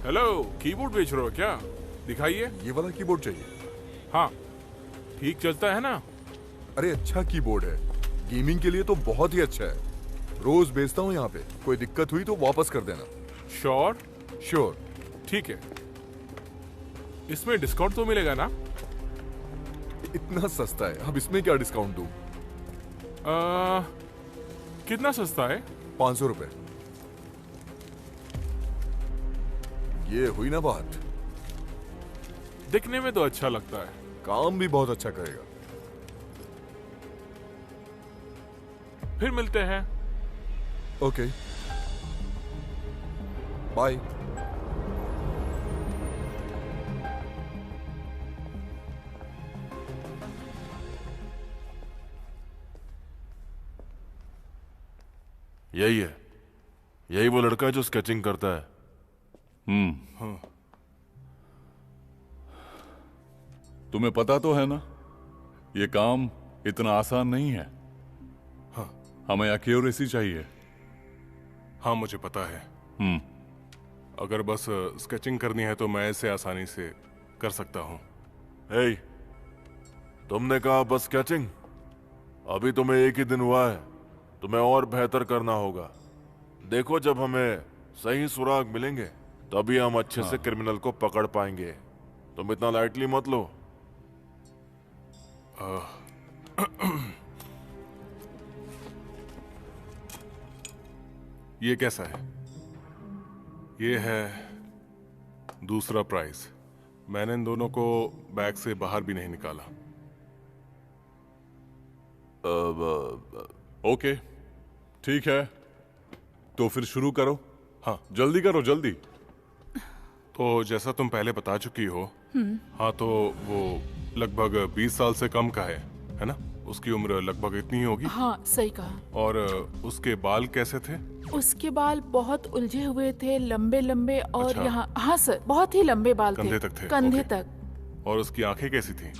Hello, keyboard बेच रहे हो क्या? दिखाइए। ये वाला कीबोर्ड चाहिए? हाँ, ठीक चलता है ना? अरे अच्छा कीबोर्ड है, गेमिंग के लिए तो बहुत ही अच्छा है। रोज बेचता हूँ यहाँ पे, कोई दिक्कत हुई तो वापस कर देना। श्योर? श्योर। ठीक है। इसमें डिस्काउंट तो मिलेगा ना? इतना सस्ता है, अब इसमें क्या डिस्काउंट दूँ? कितना सस्ता है? 500 रुपए। ये हुई ना बात। दिखने में तो अच्छा लगता है। काम भी बहुत अच्छा करेगा। फिर मिलते हैं। Okay, bye. यही है, यही वो लड़का है जो स्केचिंग करता है। हाँ। तुम्हें पता तो है ना, ये काम इतना आसान नहीं है। हाँ। हमें एक्यूरेसी चाहिए। हाँ, मुझे पता है। अगर बस स्केचिंग करनी है तो मैं इसे आसानी से कर सकता हूँ। हे, तुमने कहा बस स्केचिंग? अभी तुम्हें एक ही दिन हुआ है, तुम्हें और बेहतर करना होगा। देखो, जब हमें सही सुराग मिलेंगे तभी हम अच्छे से क्रिमिनल को पकड़ पाएंगे। तुम इतना लाइटली मत लो। ये कैसा है? ये है दूसरा प्राइस। मैंने इन दोनों को बैग से बाहर भी नहीं निकाला। ओके, ठीक है, तो फिर शुरू करो। हाँ। जल्दी करो, जल्दी। तो जैसा तुम पहले बता चुकी हो, हाँ, तो वो लगभग 20 साल से कम का है ना? उसकी उम्र लगभग इतनी ही होगी। हाँ, सही कहा। और उसके बाल कैसे थे? उसके बाल बहुत उलझे हुए थे, लंबे लंबे, और अच्छा। यहाँ, हाँ सर, बहुत ही लंबे बाल कंधे तक थे? कंधे ओके। तक। और उसकी आंखें कैसी थी?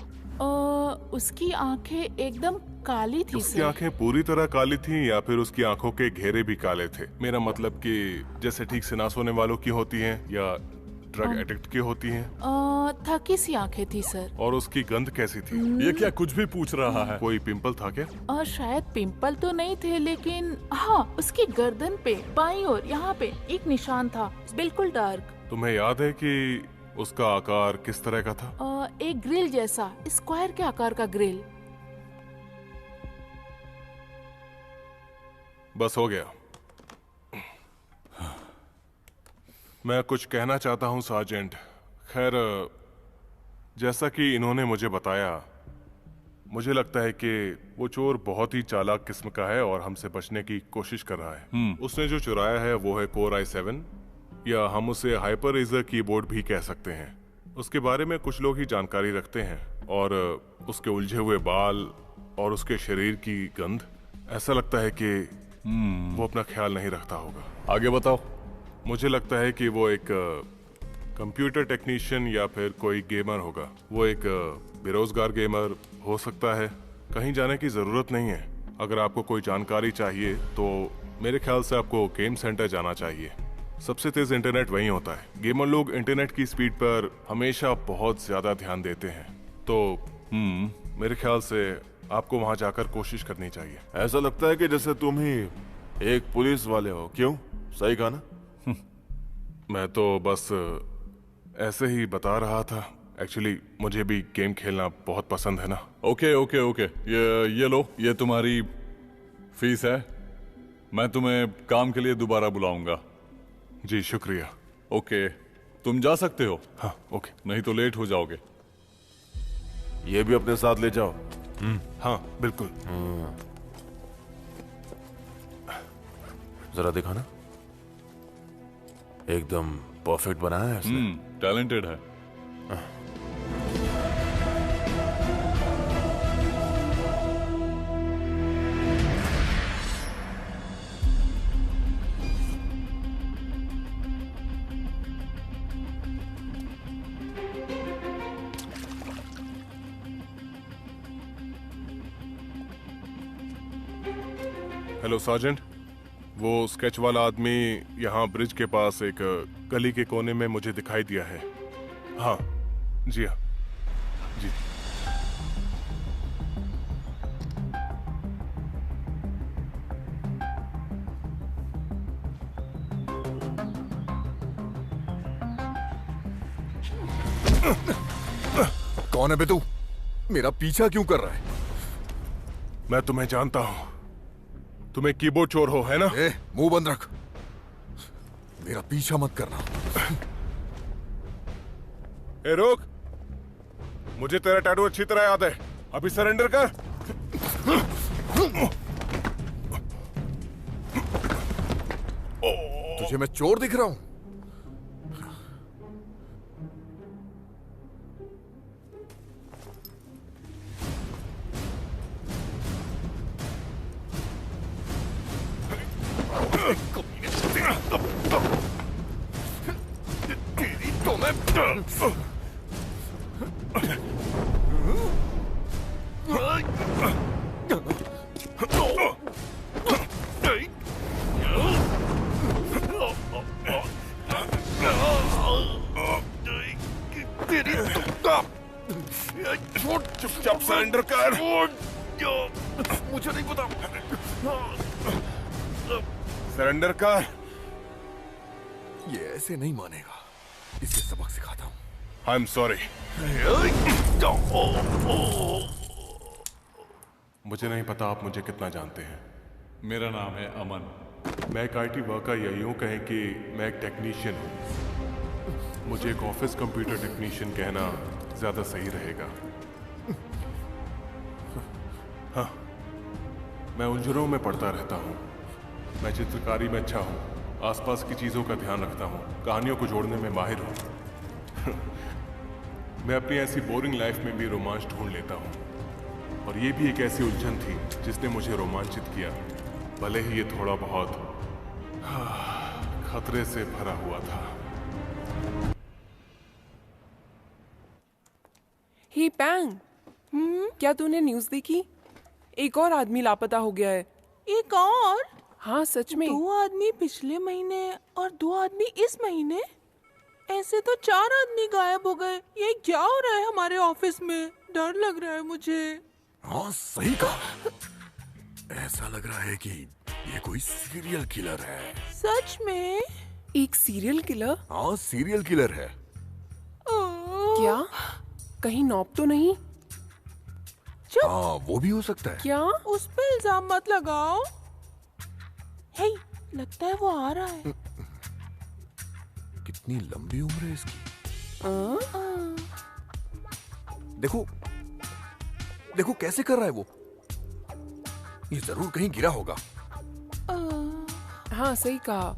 उसकी आंखें एकदम काली थी उसकी सर। आंखें पूरी तरह काली थी या फिर उसकी आंखों के घेरे भी काले थे? मेरा मतलब कि जैसे ठीक से ना सोने वालों की होती हैं या ड्रग एडिक्ट की होती हैं। थकी सी आंखें थी सर। और उसकी गंध कैसी थी? ये क्या कुछ भी पूछ रहा है? कोई पिंपल था क्या? शायद पिंपल तो नहीं थे, लेकिन हाँ, उसकी गर्दन पे बाईं ओर यहाँ पे एक निशान था, बिल्कुल डार्क। तुम्हें याद है कि उसका आकार किस तरह का था? एक ग्रिल जैसा, स्क्वायर के आकार का ग्रिल। बस हो गया। मैं कुछ कहना चाहता हूँ सार्जेंट। खैर, जैसा कि इन्होंने मुझे बताया, मुझे लगता है कि वो चोर बहुत ही चालाक किस्म का है और हमसे बचने की कोशिश कर रहा है। उसने जो चुराया है वो है कोर i7, या हम उसे हाइपर रेजर कीबोर्ड भी कह सकते हैं। उसके बारे में कुछ लोग ही जानकारी रखते हैं, और उसके उलझे हुए बाल और उसके शरीर की गंध, ऐसा लगता है कि वो अपना ख्याल नहीं रखता होगा। आगे बताओ। मुझे लगता है कि वो एक कंप्यूटर टेक्नीशियन या फिर कोई गेमर होगा। वो एक बेरोजगार गेमर हो सकता है। कहीं जाने की जरूरत नहीं है। अगर आपको कोई जानकारी चाहिए तो मेरे ख्याल से आपको गेम सेंटर जाना चाहिए। सबसे तेज इंटरनेट वहीं होता है। गेमर लोग इंटरनेट की स्पीड पर हमेशा बहुत ज्यादा ध्यान देते हैं, तो मेरे ख्याल से आपको वहां जाकर कोशिश करनी चाहिए। ऐसा लगता है कि जैसे तुम ही एक पुलिस वाले हो। क्यों? सही कहा ना? मैं तो बस ऐसे ही बता रहा था। एक्चुअली मुझे भी गेम खेलना बहुत पसंद है ना। ओके ओके ओके, ये लो, ये तुम्हारी फीस है। मैं तुम्हें काम के लिए दोबारा बुलाऊंगा। जी शुक्रिया। ओके, तुम जा सकते हो। हाँ ओके। नहीं तो लेट हो जाओगे। ये भी अपने साथ ले जाओ। हाँ बिल्कुल। जरा दिखाना। एकदम परफेक्ट बनाया है इसने। टैलेंटेड है। हेलो सार्जेंट, वो स्केच वाला आदमी यहाँ ब्रिज के पास एक गली के कोने में मुझे दिखाई दिया है। हाँ जी, हाँ जी। कौन है बे तू? मेरा पीछा क्यों कर रहा है? मैं तुम्हें जानता हूं, तुम एक कीबोर्ड चोर हो, है ना? मुंह बंद रख, मेरा पीछा मत करना। ए रुक, मुझे तेरा टैटू अच्छी तरह याद है, अभी सरेंडर कर। तुझे मैं चोर दिख रहा हूं? चुपचाप सरेंडर कर। मुझे नहीं पता। सरेंडर कर। ये ऐसे नहीं मानेगा, इसे सबक सिखाता हूं। I am sorry. मुझे नहीं पता आप मुझे कितना जानते हैं। मेरा नाम है अमन। मैं एक आईटी वर्कर, या यूं कहें कि मैं एक टेक्नीशियन हूं। मुझे एक ऑफिस कंप्यूटर टेक्नीशियन कहना ज्यादा सही रहेगा। हाँ, मैं उलझनों में पड़ता रहता हूँ। मैं चित्रकारी में अच्छा हूँ, आसपास की चीज़ों का ध्यान रखता हूँ, कहानियों को जोड़ने में माहिर हूँ। मैं अपनी ऐसी बोरिंग लाइफ में भी रोमांच ढूंढ लेता हूँ, और ये भी एक ऐसी उलझन थी जिसने मुझे रोमांचित किया, भले ही ये थोड़ा बहुत खतरे से भरा हुआ था। हे पैंग, क्या तूने न्यूज़ देखी? एक और आदमी लापता हो गया है। एक और? हाँ सच में। 2 आदमी पिछले महीने और 2 आदमी इस महीने? ऐसे तो 4 आदमी गायब हो गए। ये क्या हो रहा है हमारे ऑफिस में? डर लग रहा है मुझे। हाँ सही कहा, ऐसा लग रहा है कि ये कोई सीरियल किलर है। सच में? एक सीरियल किलर? हाँ सीरियल किलर है। क्या कहीं नॉब तो नहीं? हाँ वो भी हो सकता है। क्या? उस पे इल्जाम मत लगाओ। हे, लगता है वो आ रहा है। कितनी लंबी उम्र है इसकी। देखो देखो कैसे कर रहा है वो। ये जरूर कहीं गिरा होगा। हाँ सही कहा।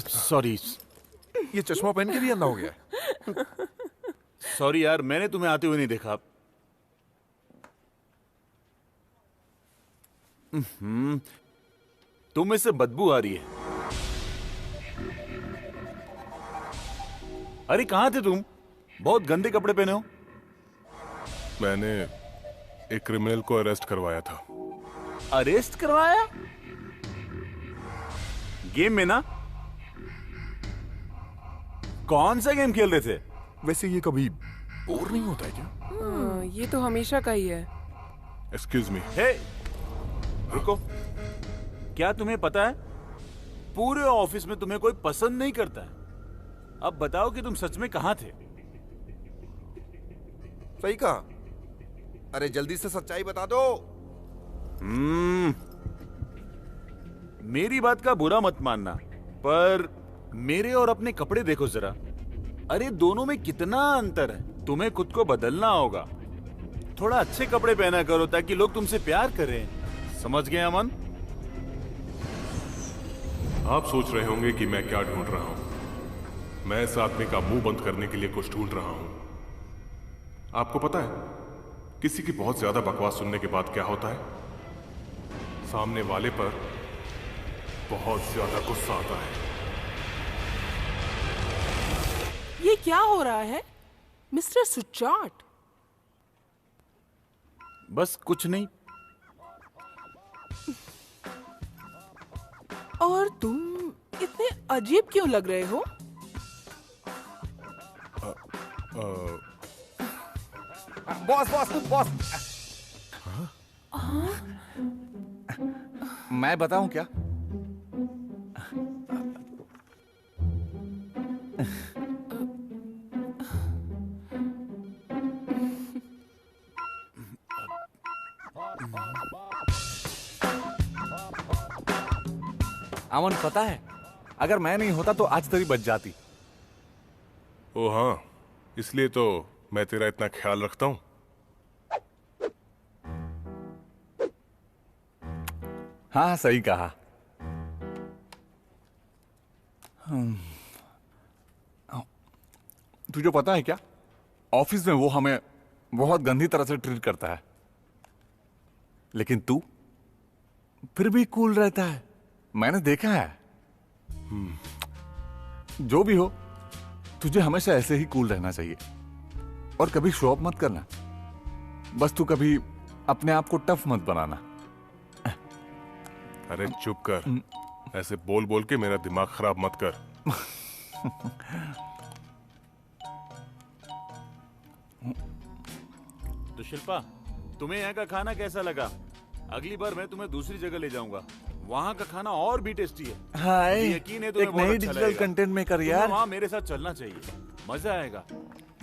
सॉरी ये चश्मा पहन के भी अंधा हो गया है। सॉरी यार, मैंने तुम्हें आते हुए नहीं देखा। तुम में से बदबू आ रही है। अरे कहां थे तुम? बहुत गंदे कपड़े पहने हो। मैंने एक क्रिमिनल को अरेस्ट करवाया था। अरेस्ट करवाया? गेम में ना? कौन सा गेम खेल रहे थे? वैसे ये कभी बोर नहीं होता है क्या? ये तो हमेशा का ही है। Excuse me. हे, रुको। क्या तुम्हें पता है पूरे ऑफिस में तुम्हें कोई पसंद नहीं करता है? अब बताओ कि तुम सच में कहां थे? सही कहा। अरे जल्दी से सच्चाई बता दो। मेरी बात का बुरा मत मानना, पर मेरे और अपने कपड़े देखो जरा। अरे दोनों में कितना अंतर है। तुम्हें खुद को बदलना होगा। थोड़ा अच्छे कपड़े पहना करो ताकि लोग तुमसे प्यार करें। समझ गए अमन? आप सोच रहे होंगे कि मैं क्या ढूंढ रहा हूं। मैं इस आदमी का मुंह बंद करने के लिए कुछ ढूंढ रहा हूं। आपको पता है किसी की बहुत ज्यादा बकवास सुनने के बाद क्या होता है? सामने वाले पर बहुत ज्यादा गुस्सा आता है। ये क्या हो रहा है मिस्टर सुचाट? बस कुछ नहीं। और तुम इतने अजीब क्यों लग रहे हो? Boss boss boss. मैं बताऊं क्या? अमन, पता है, अगर मैं नहीं होता तो आज तेरी बच जाती। ओ हाँ, इसलिए तो मैं तेरा इतना ख्याल रखता हूँ। हाँ, सही कहा। तुझे पता है क्या, ऑफिस में वो हमें बहुत गंदी तरह से ट्रीट करता है, लेकिन तू फिर भी कूल रहता है। मैंने देखा है। जो भी हो, तुझे हमेशा ऐसे ही कूल रहना चाहिए और कभी शो ऑफ मत करना। बस तू कभी अपने आप को टफ मत बनाना। अरे चुप कर, ऐसे बोल बोल के मेरा दिमाग खराब मत कर। तो शिल्पा, तुम्हें यहाँ का खाना कैसा लगा? अगली बार मैं तुम्हें दूसरी जगह ले जाऊंगा। वहाँ का खाना और भी टेस्टी है। हाय, मुझे यकीन है तुम्हें एक बहुत नई अच्छा डिजिटल लगेगा। कंटेंट मेकर तुम्हें यार। वहाँ मेरे साथ चलना चाहिए, मजा आएगा।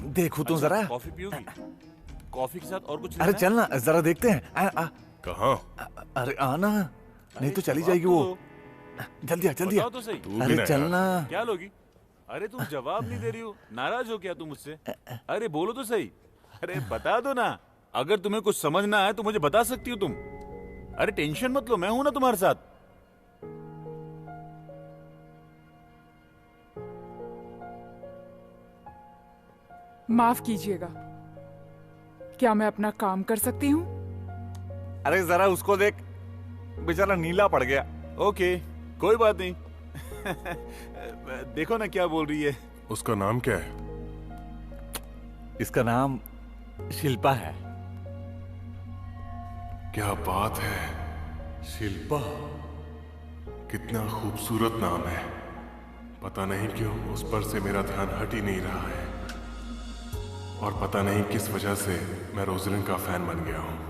देखो तुम जरा। कॉफी पियोगी? कॉफी के साथ और कुछ अरे लेना है? चलना, जरा देखते हैं। कहाँ? अरे आना, नहीं तो चली जवाब जाएगी तो वो। दो। जल्दी आ, जल्दी आ। बताओ तो सही। तू भी अरे ना चलना। क्या लोगी? अरे तुम जवाब नहीं दे रही हो, नाराज हो क्या तुम मुझसे? अरे बोलो तो सही। अरे बता दो ना। अगर तुम्हें कुछ समझना है तो मुझे बता सकती हो तुम। अरे टेंशन मत लो, मैं हूं ना तुम्हारे साथ। माफ कीजिएगा, क्या मैं अपना काम कर सकती हूँ? अरे जरा उसको देख, बेचारा नीला पड़ गया। ओके, कोई बात नहीं। देखो ना क्या बोल रही है। उसका नाम क्या है? इसका नाम शिल्पा है। क्या बात है, शिल्पा? कितना खूबसूरत नाम है। पता नहीं क्यों उस पर से मेरा ध्यान हट ही नहीं रहा है, और पता नहीं किस वजह से मैं रोजलिन का फैन बन गया हूं।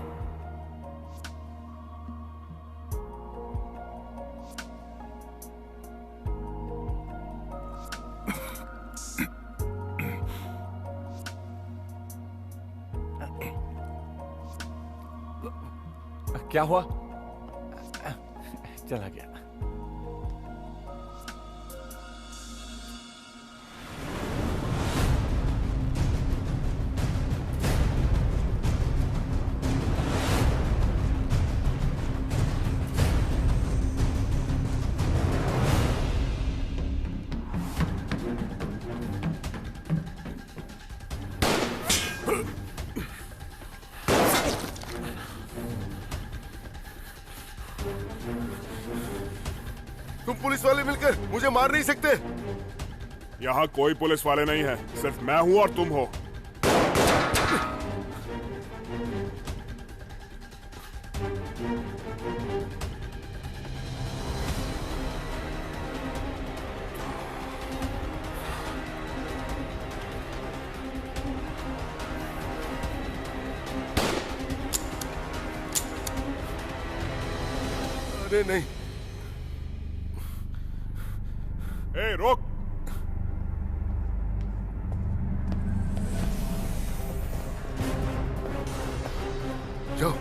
क्या हुआ? चला गया। तुम पुलिस वाले मिलकर मुझे मार नहीं सकते। यहाँ कोई पुलिस वाले नहीं है, सिर्फ मैं हूँ और तुम हो। अरे नहीं। ए, रोक। जाओ।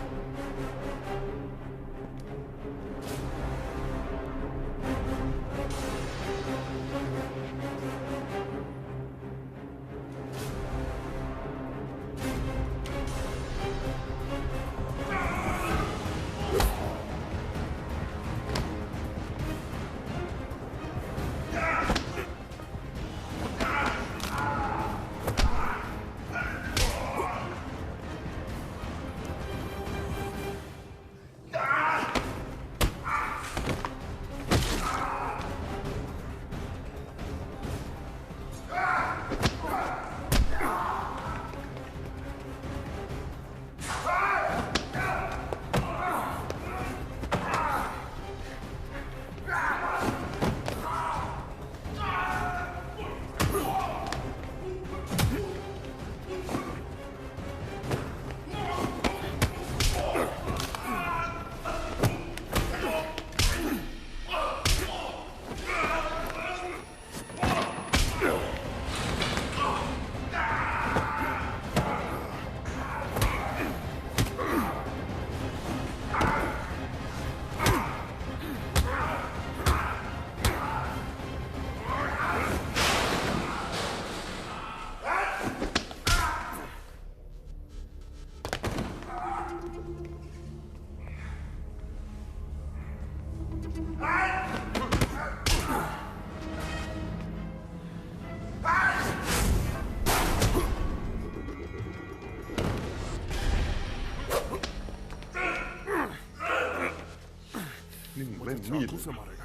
चाकू से मारेगा।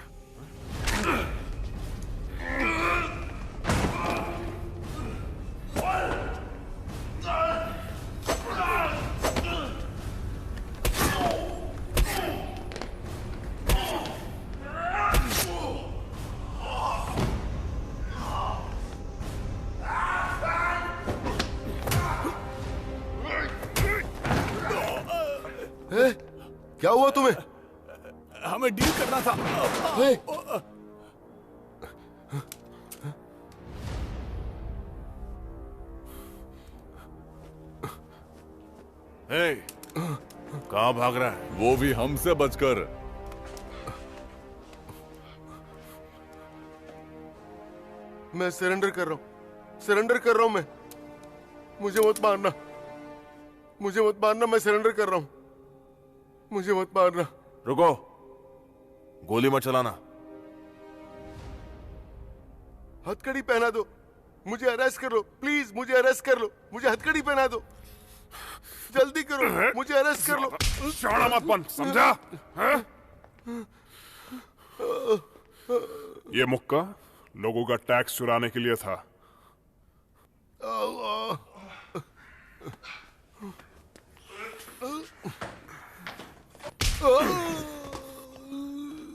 क्या हुआ तुम्हें? हमें डील करना था। हे, कहाँ भाग रहा है? वो भी हमसे बचकर। मैं सरेंडर कर रहा हूँ, सरेंडर कर रहा हूँ मैं। मुझे मत मारना, मुझे मत मारना, मैं सरेंडर कर रहा हूँ, मुझे मत मारना। रुको, गोली मत चलाना। हथकड़ी पहना दो, मुझे अरेस्ट कर लो प्लीज, मुझे अरेस्ट कर लो, मुझे हथकड़ी पहना दो, जल्दी करो, मुझे अरेस्ट कर लो। शाना मत बन, समझा? ये मुक्का लोगों का टैक्स चुराने के लिए था।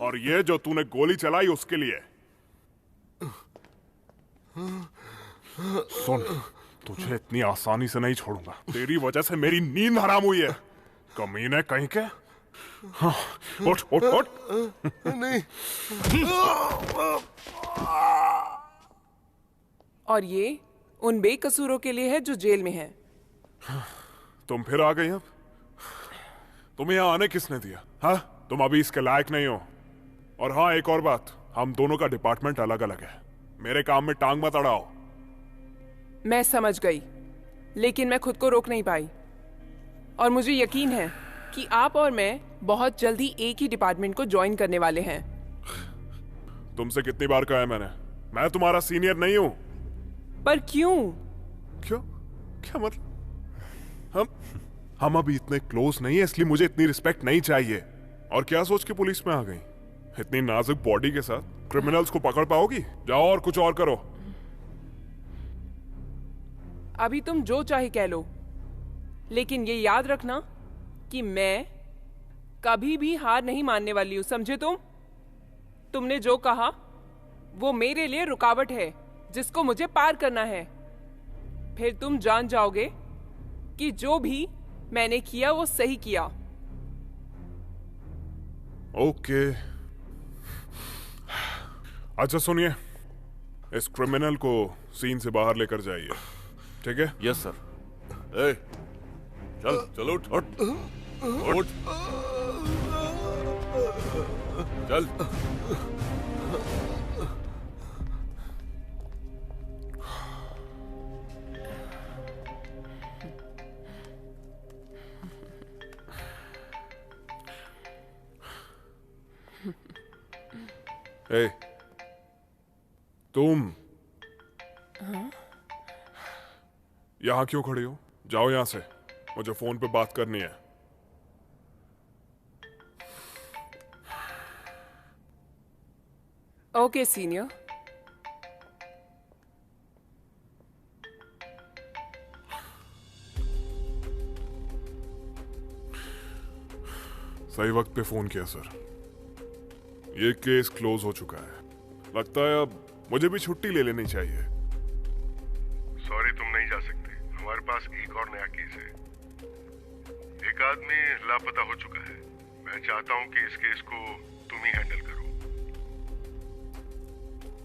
और ये जो तूने गोली चलाई उसके लिए। सुन, तुझे इतनी आसानी से नहीं छोड़ूंगा। तेरी वजह से मेरी नींद हराम हुई है, कमीने कहीं के। हाँ, उठ उठ उठ। नहीं। और ये उन बेकसूरों के लिए है जो जेल में हैं। तुम फिर आ गई अब? तुम्हें यहाँ आने किसने दिया? हाँ, तुम अभी इसके लायक नहीं हो। और हाँ, एक और बात, हम दोनों का डिपार्टमेंट अलग अलग है। मेरे काम में टांग मत अड़ाओ। मैं समझ गई, लेकिन मैं खुद को रोक नहीं पाई। और मुझे यकीन है कि आप और मैं बहुत जल्दी एक ही डिपार्टमेंट को ज्वाइन करने वाले हैं। तुमसे कितनी बार कहा है मैंने, मैं तुम्हारा सीनियर नहीं हूं। पर क्यों? क्यों? क्या मतलब? हम अभी इतने क्लोज नहीं है, इसलिए मुझे इतनी रिस्पेक्ट नहीं चाहिए। और क्या सोच के पुलिस में आ गई? इतनी नाजुक बॉडी के साथ क्रिमिनल्स को पकड़ पाओगी? जाओ और कुछ और करो। अभी तुम जो चाहे कह लो, लेकिन ये याद रखना कि मैं कभी भी हार नहीं मानने वाली हूं, समझे तुम? तुमने जो कहा वो मेरे लिए रुकावट है जिसको मुझे पार करना है। फिर तुम जान जाओगे कि जो भी मैंने किया वो सही किया। ओके। अच्छा सुनिए, इस क्रिमिनल को सीन से बाहर लेकर जाइए, ठीक है? Yes sir. ए, चल चल उठ उठ उठ, चल। ए, तुम यहां क्यों खड़ी हो? जाओ यहां से, मुझे फोन पे बात करनी है। Okay senior. सही वक्त पे फोन किया सर। ये केस क्लोज हो चुका है। लगता है अब मुझे भी छुट्टी ले लेनी चाहिए। सॉरी, तुम नहीं जा सकते, हमारे पास एक और नया केस है। एक आदमी लापता हो चुका है। मैं चाहता हूं कि इस केस को तुम ही हैंडल करो।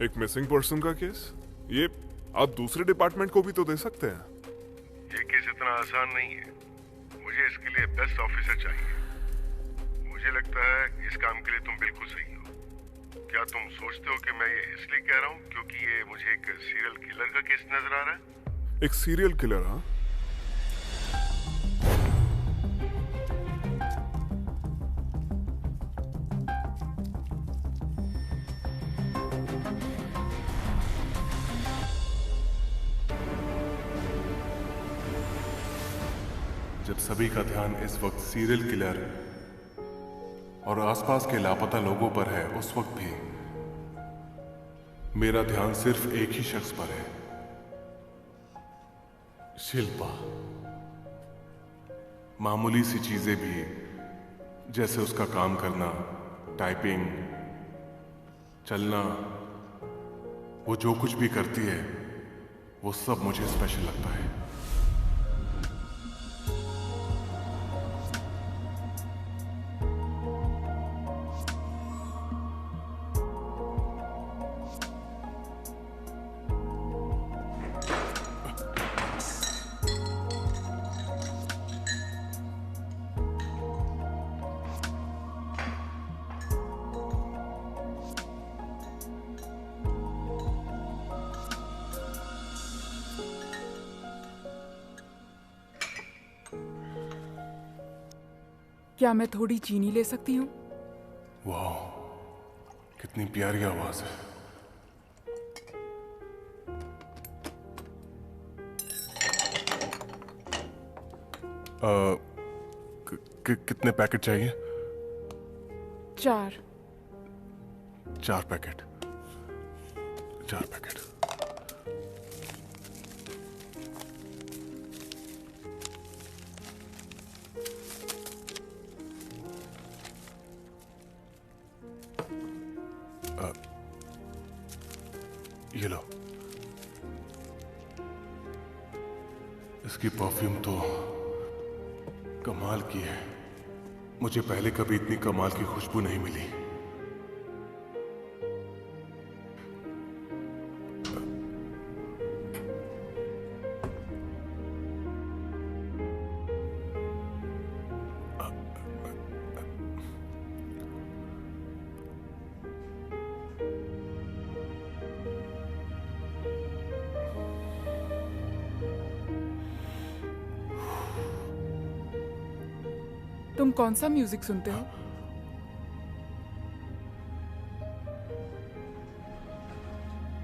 एक मिसिंग पर्सन का केस? ये आप दूसरे डिपार्टमेंट को भी तो दे सकते हैं। ये केस इतना आसान नहीं है। मुझे इसके लिए बेस्ट ऑफिसर चाहिए। मुझे लगता है इस काम के लिए तुम बिल्कुल सही हो। क्या तुम सोचते हो कि मैं ये इसलिए कह रहा हूँ क्योंकि ये मुझे एक सीरियल किलर का केस नजर आ रहा है? एक सीरियल किलर? हाँ, जब सभी का ध्यान इस वक्त सीरियल किलर और आसपास के लापता लोगों पर है, उस वक्त भी मेरा ध्यान सिर्फ एक ही शख्स पर है, शिल्पा। मामूली सी चीजें भी, जैसे उसका काम करना, टाइपिंग, चलना, वो जो कुछ भी करती है वो सब मुझे स्पेशल लगता है। क्या मैं थोड़ी चीनी ले सकती हूँ? वाह, कितनी प्यारी आवाज है। कितने पैकेट चाहिए? 4 पैकेट। 4 पैकेट। ये लो। इसकी परफ्यूम तो कमाल की है। मुझे पहले कभी इतनी कमाल की खुशबू नहीं मिली। तुम कौन सा म्यूजिक सुनते हो?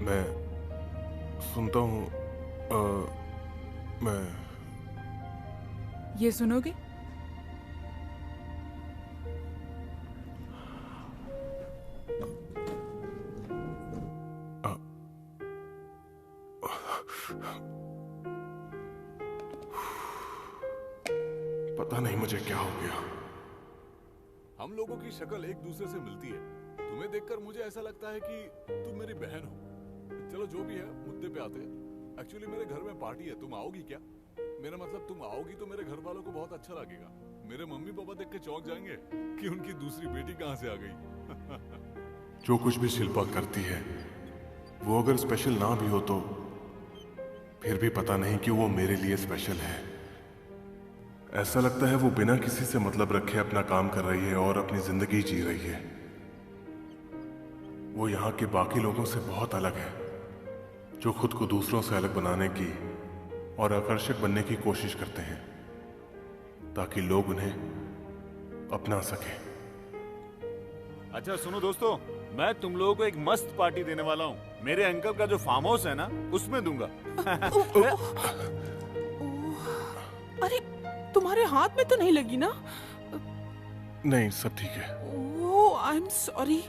मैं सुनता हूँ, मैं ये सुनोगे? पता नहीं मुझे क्या हो गया। हम लोगों की शक्ल एक दूसरे से मिलती है। तुम्हें देखकर मुझे ऐसा लगता है कि तुम मेरी बहन हो। चलो जो भी है, मुद्दे पे आते हैं। एक्चुअली मेरे घर में पार्टी है, तुम आओगी क्या? मेरा मतलब तुम आओगी तो मेरे घर वालों को बहुत अच्छा लगेगा। मेरे मम्मी पापा देख के चौंक जाएंगे कि उनकी दूसरी बेटी कहाँ से आ गई। जो कुछ भी शिल्पा करती है वो अगर स्पेशल ना भी हो तो फिर भी पता नहीं कि वो मेरे लिए स्पेशल है। ऐसा लगता है वो बिना किसी से मतलब रखे अपना काम कर रही है और अपनी जिंदगी जी रही है। वो यहाँ के बाकी लोगों से बहुत अलग है, जो खुद को दूसरों से अलग बनाने की और आकर्षक बनने की कोशिश करते हैं ताकि लोग उन्हें अपना सके। अच्छा सुनो दोस्तों, मैं तुम लोगों को एक मस्त पार्टी देने वाला हूँ। मेरे अंकल का जो फार्म हाउस है ना, उसमें दूंगा। अरे तुम्हारे हाथ में तो नहीं लगी ना? नहीं, सब ठीक है। ओह, आई एम सॉरी।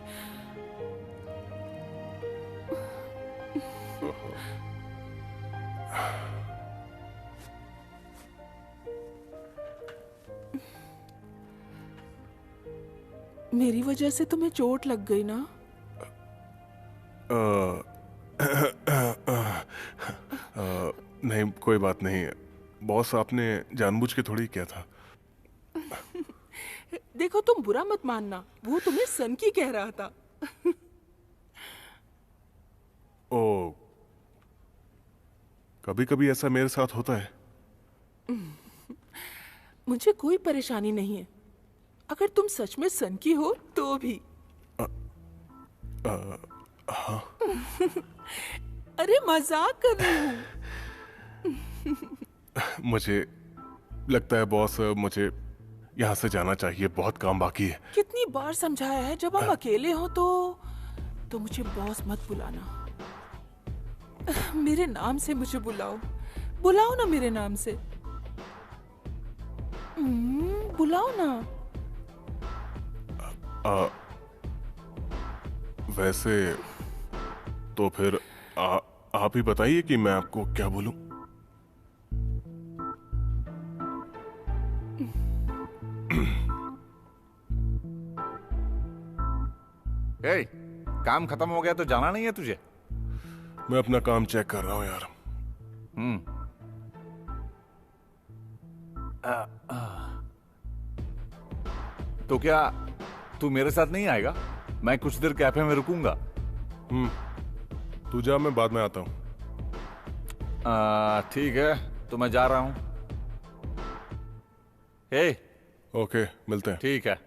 मेरी वजह से तुम्हें चोट लग गई ना? नहीं, कोई बात नहीं। बॉस, आपने जानबूझ के थोड़ी किया था। देखो, तुम बुरा मत मानना, वो तुम्हें सन की कह रहा था। ओ, कभी कभी ऐसा मेरे साथ होता है। मुझे कोई परेशानी नहीं है, अगर तुम सच में सन की हो तो भी। हाँ। अरे मजाक कर रही हूँ। मुझे लगता है बॉस, मुझे यहाँ से जाना चाहिए, बहुत काम बाकी है। कितनी बार समझाया है, जब हम अकेले हो तो मुझे बॉस मत बुलाना। मेरे नाम से मुझे बुलाओ ना, मेरे नाम से। बुलाओ ना। वैसे तो फिर आप ही बताइए कि मैं आपको क्या बोलूं। ए, काम खत्म हो गया तो जाना नहीं है तुझे? मैं अपना काम चेक कर रहा हूं यार। तो क्या तू मेरे साथ नहीं आएगा? मैं कुछ देर कैफे में रुकूंगा। तू जा, मैं बाद में आता हूं। ठीक है, तो मैं जा रहा हूं। हे, ओके, मिलते हैं। ठीक है।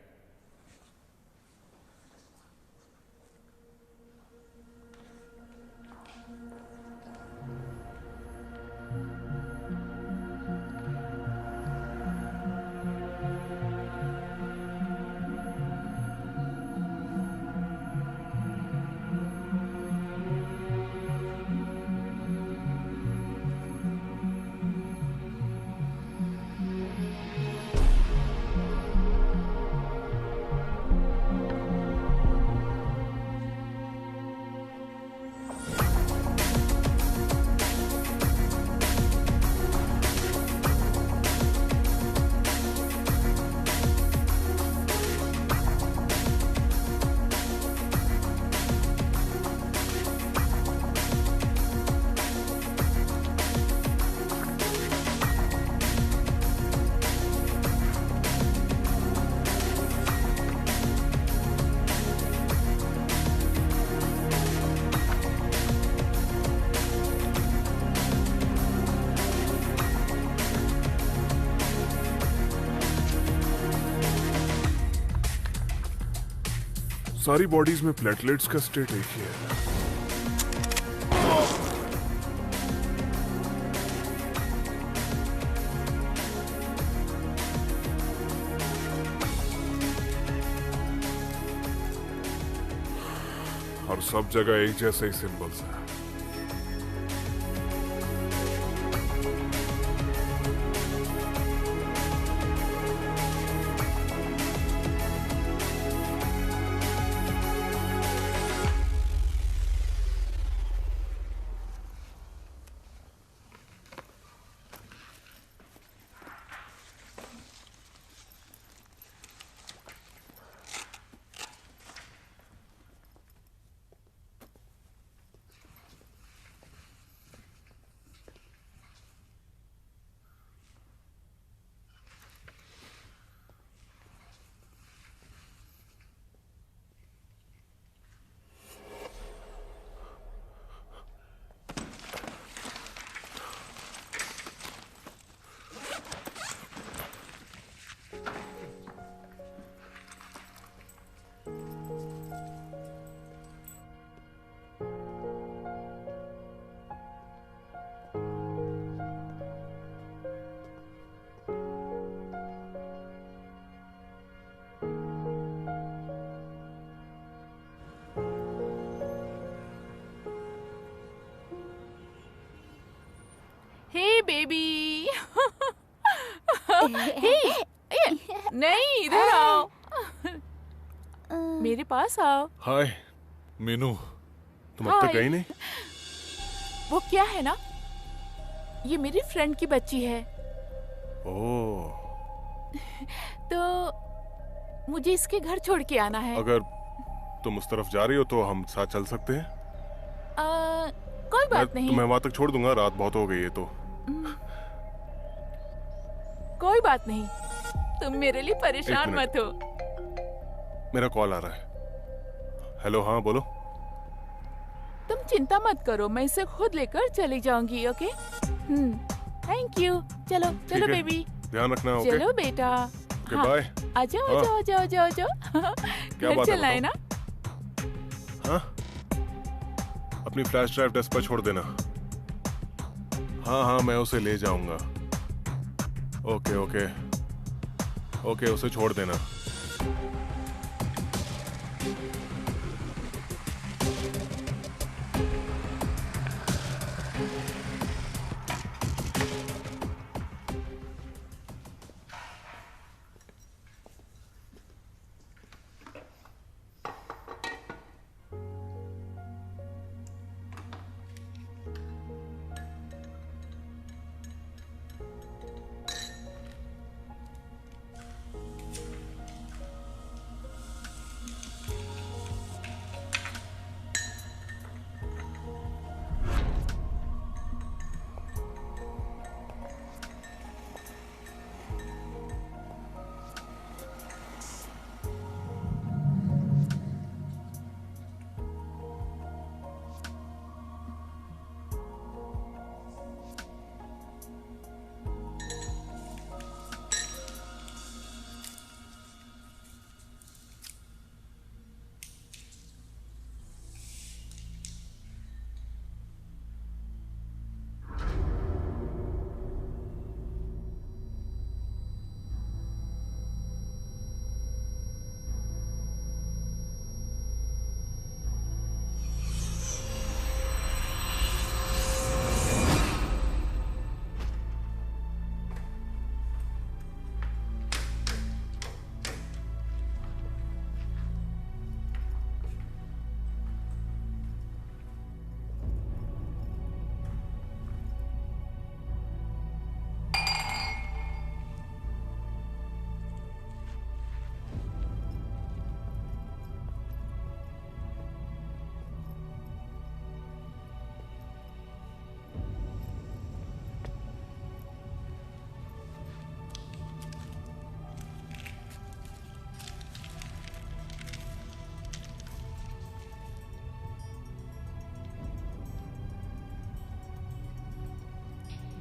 सारी बॉडीज में प्लेटलेट्स का स्टेट एक ही है। और सब जगह एक जैसे ही सिंबल्स हैं। हे बेबी। नहीं, इधर आओ, मेरे पास आओ। हाय मीनू, तुम अब तक हाय। गई नहीं? वो क्या है ना, ये मेरी फ्रेंड की बच्ची है, ओह, तो मुझे इसके घर छोड़ के आना है। अगर तुम उस तरफ जा रही हो तो हम साथ चल सकते हैं। कोई बात नहीं। तुम्हें वहां तक छोड़ दूंगा, रात बहुत हो गई है तो। कोई बात नहीं, तुम मेरे लिए परेशान एक मत हो। मेरा कॉल आ रहा है। हेलो, हाँ बोलो। तुम चिंता मत करो, मैं इसे खुद लेकर चली जाऊंगी। Okay, thank you. चलो चलो ठीक है, बेबी, ध्यान रखना। ओके, चलो बेटा। Okay, bye. आ जाओ आ जाओ आ जाओ आ जाओ आ जाओ। क्या घर बात है, चलना है ना? हाँ, अपनी फ्लैश ड्राइव डेस्क पर छोड़ देना। हाँ हाँ, मैं उसे ले जाऊंगा। ओके ओके ओके, उसे छोड़ देना।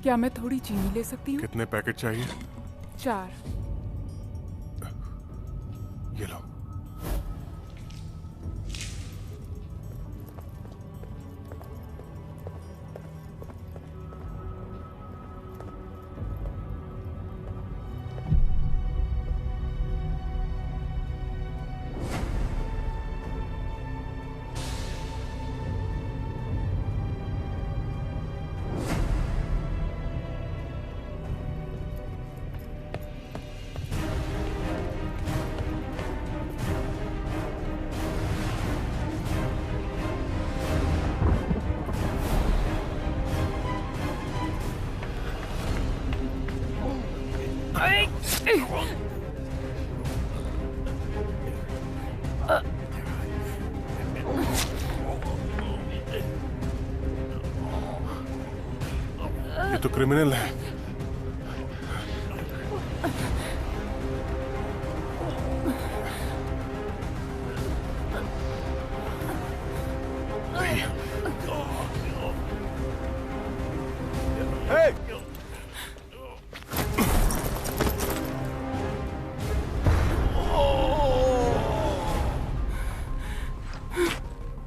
क्या मैं थोड़ी चीनी ले सकती हूँ? कितने पैकेट चाहिए? 4। ये लो। ये तो क्रिमिनल है।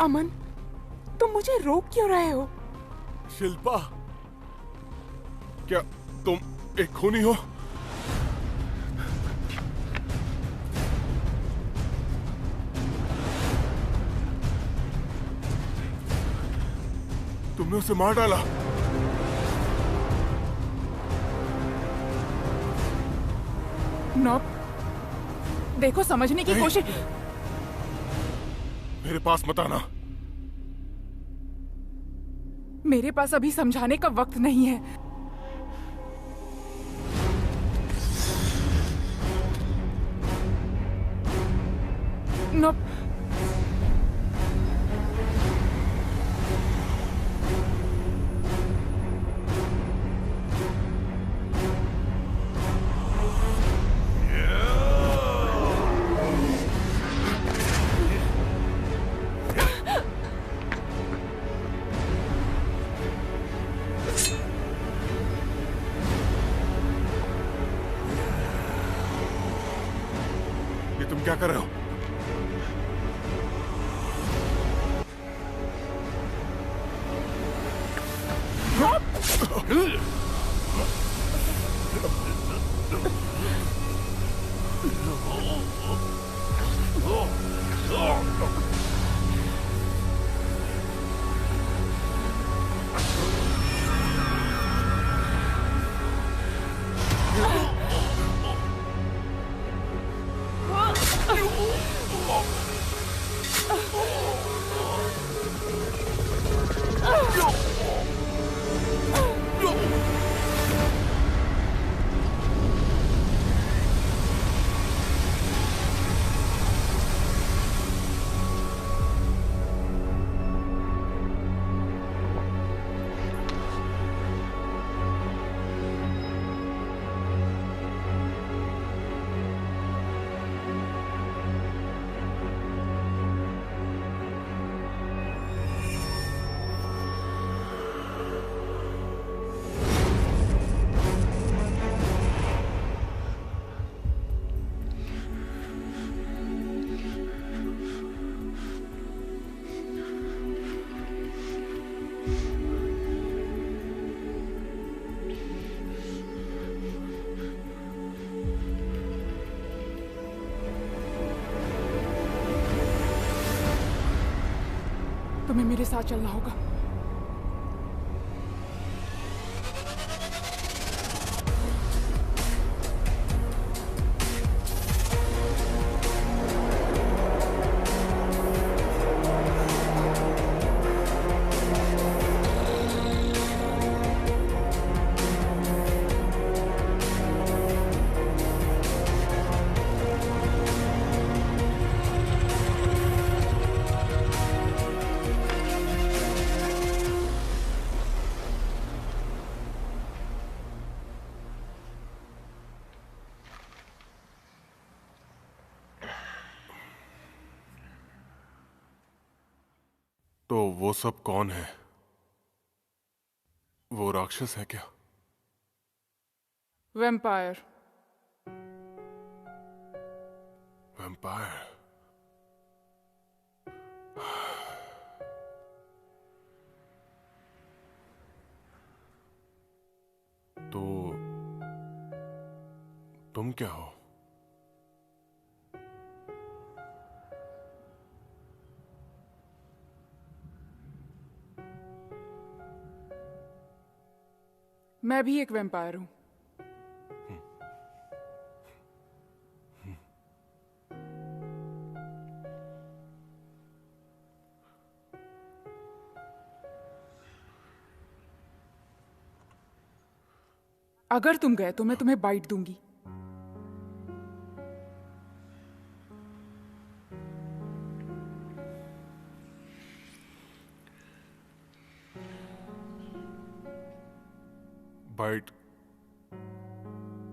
अमन, तुम मुझे रोक क्यों रहे हो? शिल्पा, क्या तुम एक खूनी हो? तुमने उसे मार डाला। नॉब, देखो समझने की कोशिश। मेरे पास मत आना। मेरे पास अभी समझाने का वक्त नहीं है। नॉब, ये तुम क्या कर रहे हो? तुम्हें मेरे साथ चलना होगा। तो वो सब कौन है? वो राक्षस है क्या? वैम्पायर। वैम्पायर। तो तुम क्या हो? मैं भी एक वैम्पायर हूं। अगर तुम गए तो मैं तुम्हें बाइट दूंगी।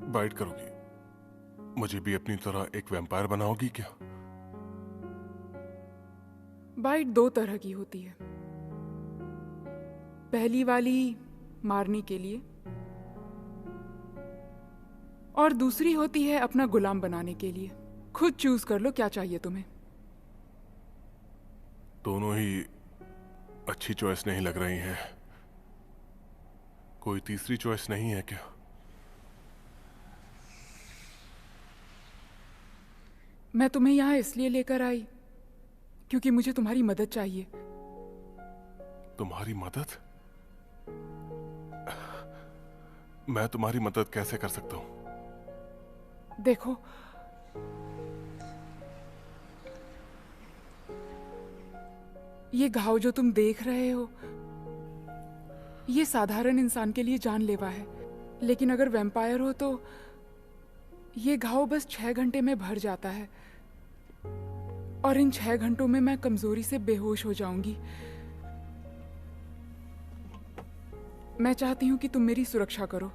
बाइट करोगी? मुझे भी अपनी तरह एक वैम्पायर बनाओगी क्या? बाइट दो तरह की होती है। पहली वाली मारने के लिए, और दूसरी होती है अपना गुलाम बनाने के लिए। खुद चूज कर लो क्या चाहिए तुम्हें। दोनों ही अच्छी चॉइस नहीं लग रही हैं। कोई तीसरी चॉइस नहीं है क्या? मैं तुम्हें यहां इसलिए लेकर आई क्योंकि मुझे तुम्हारी मदद चाहिए। तुम्हारी मदद? मैं तुम्हारी मदद कैसे कर सकता हूं? देखो, ये घाव जो तुम देख रहे हो, ये साधारण इंसान के लिए जानलेवा है, लेकिन अगर वैम्पायर हो तो ये घाव बस 6 घंटे में भर जाता है, और इन 6 घंटों में मैं कमजोरी से बेहोश हो जाऊंगी। मैं चाहती हूं कि तुम मेरी सुरक्षा करो।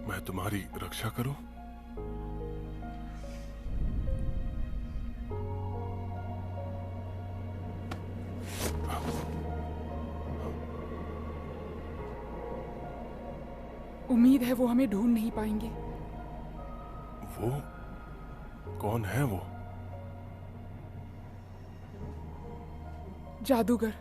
मैं तुम्हारी रक्षा करूं? उम्मीद है वो हमें ढूंढ नहीं पाएंगे। वो कौन है? वो जादूगर।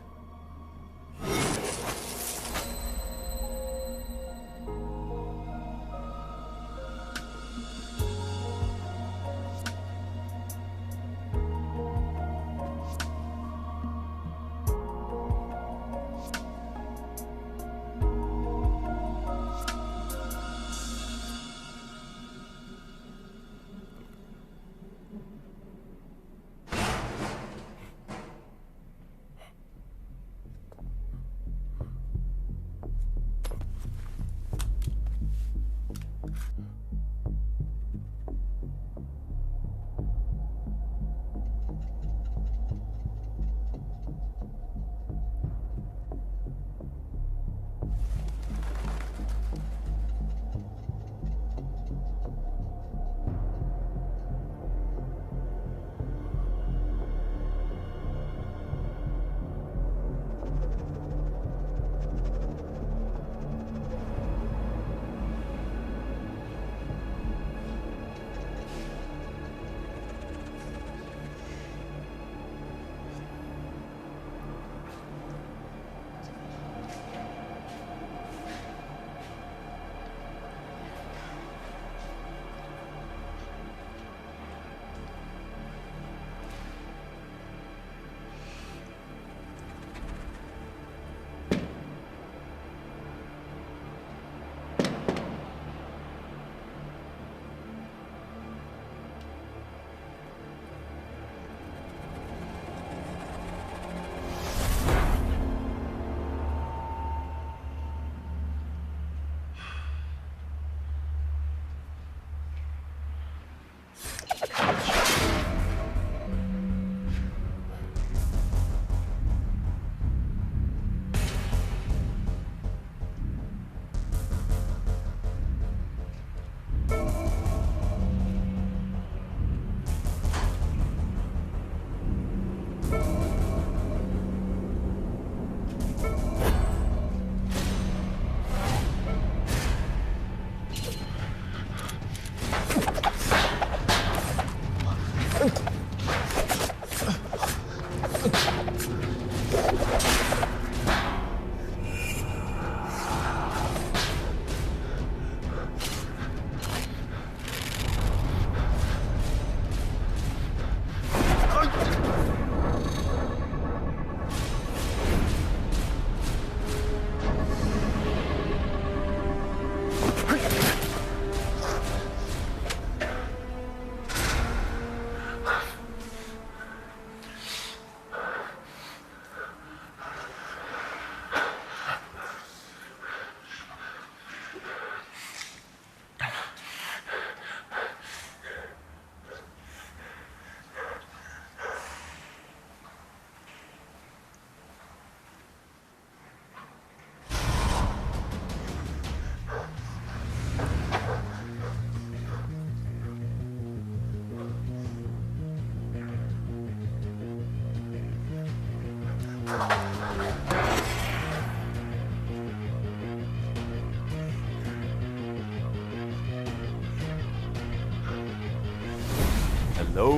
हेलो।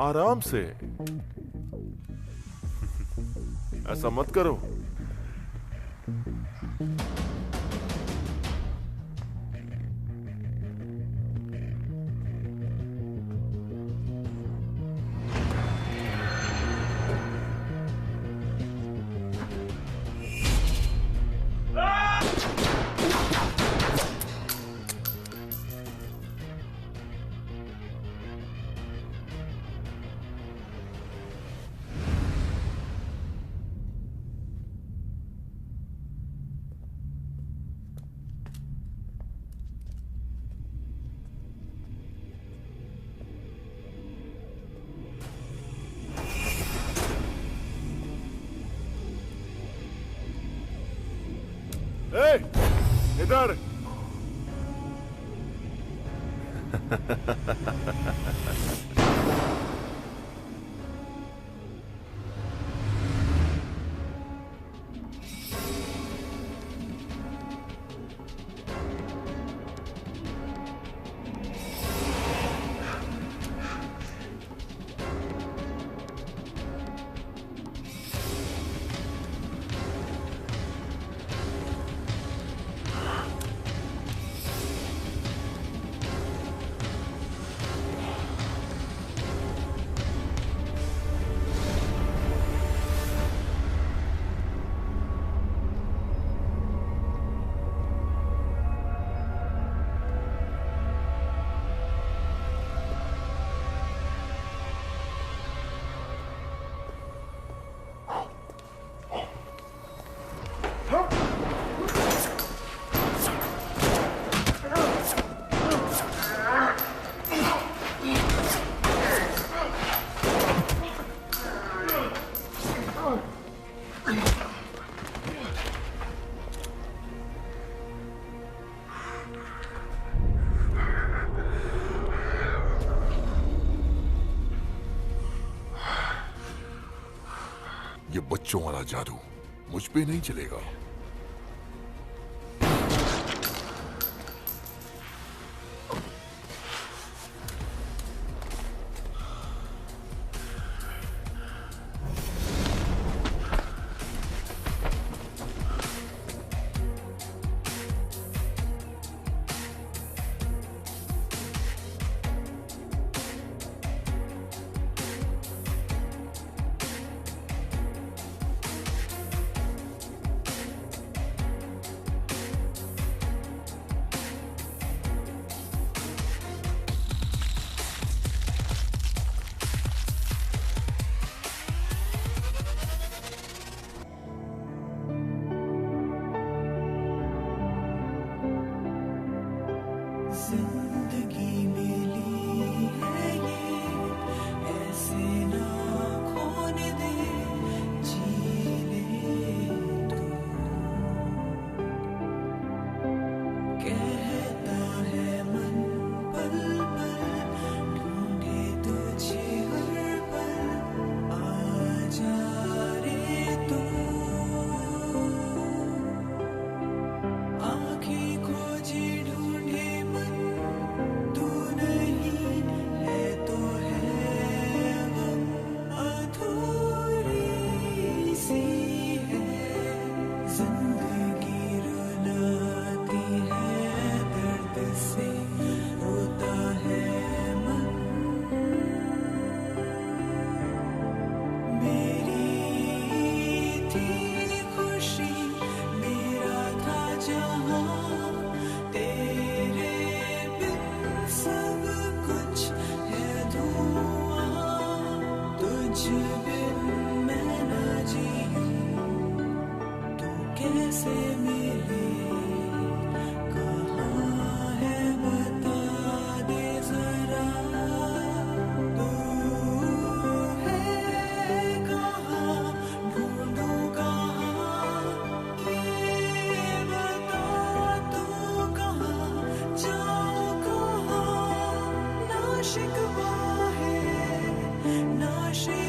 आराम से, ऐसा मत करो। इधर। ये बच्चों वाला जादू मुझ पे नहीं चलेगा। कैसे मिले खुशी